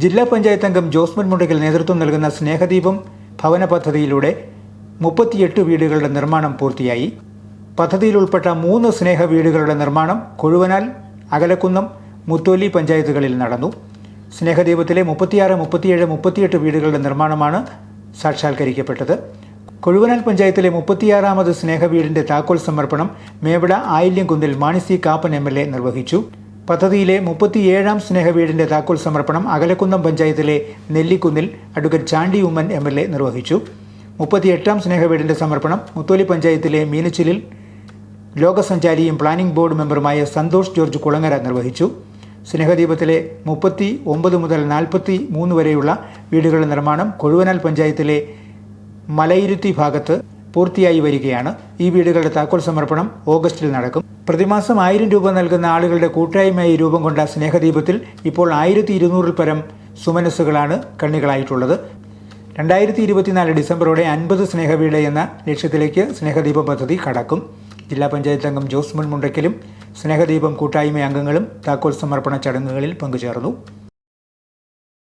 ജില്ലാ പഞ്ചായത്ത് അംഗം ജോസ്മൻ മുണ്ടയ്ക്കൽ നേതൃത്വം നൽകുന്ന സ്നേഹദീപം ഭവന പദ്ധതിയിലൂടെ 38 വീടുകളുടെ നിർമ്മാണം പൂർത്തിയായി. പദ്ധതിയിൽ ഉൾപ്പെട്ട 3 സ്നേഹ വീടുകളുടെ നിർമ്മാണം കൊഴുവനാൽ, അകലക്കുന്നം, മുത്തോലി പഞ്ചായത്തുകളിൽ നടന്നു. സ്നേഹദീപത്തിലെ 36, 37, 38 വീടുകളുടെ നിർമ്മാണമാണ് സാക്ഷാത്കരിക്കപ്പെട്ടത്. കൊഴുവനാൽ പഞ്ചായത്തിലെ 36ാമത് സ്നേഹവീടിന്റെ താക്കോൽ സമർപ്പണം മേവിട ആയില്യംകുന്നിൽ മാണി സി കാപ്പൻ MLA നിർവഹിച്ചു. പദ്ധതിയിലെ 37ാം സ്നേഹവീടിന്റെ താക്കോൽ സമർപ്പണം അകലക്കുന്നം പഞ്ചായത്തിലെ നെല്ലിക്കുന്നിൽ അഡ്വക്കേറ്റ് ചാണ്ടി ഉമ്മൻ MLA നിർവഹിച്ചു. 38ാം സ്നേഹവീടിന്റെ സമർപ്പണം മുത്തോലി പഞ്ചായത്തിലെ മീനച്ചിലിൽ ലോകസഞ്ചാരിയും പ്ലാനിംഗ് ബോർഡ് മെമ്പറുമായ സന്തോഷ് ജോർജ് കുളങ്ങര നിർവഹിച്ചു. സ്നേഹദീപത്തിലെ 39 മുതൽ 43 വരെയുള്ള വീടുകളുടെ നിർമ്മാണം കൊഴുവനാൽ പഞ്ചായത്തിലെ മലയിരുത്തി ഭാഗത്ത് പൂർത്തിയായി വരികയാണ്. ഈ വീടുകളുടെ താക്കോൽ സമർപ്പണം ഓഗസ്റ്റിൽ നടക്കും. പ്രതിമാസം 1000 രൂപ നൽകുന്ന ആളുകളുടെ കൂട്ടായ്മയായി രൂപം കൊണ്ട സ്നേഹദീപത്തിൽ ഇപ്പോൾ 1200 പരം സുമനസ്സുകളാണ് കണ്ണികളായിട്ടുള്ളത്. 2024 ഡിസംബറോടെ 50 സ്നേഹവീട് എന്ന ലക്ഷ്യത്തിലേക്ക് സ്നേഹദീപം പദ്ധതി കടക്കും. ജില്ലാ പഞ്ചായത്ത് അംഗം ജോസ്മൻ മുണ്ടയ്ക്കലും സ്നേഹദീപം കൂട്ടായ്മ അംഗങ്ങളും താക്കോൽ സമർപ്പണ ചടങ്ങുകളിൽ പങ്കുചേർന്നു.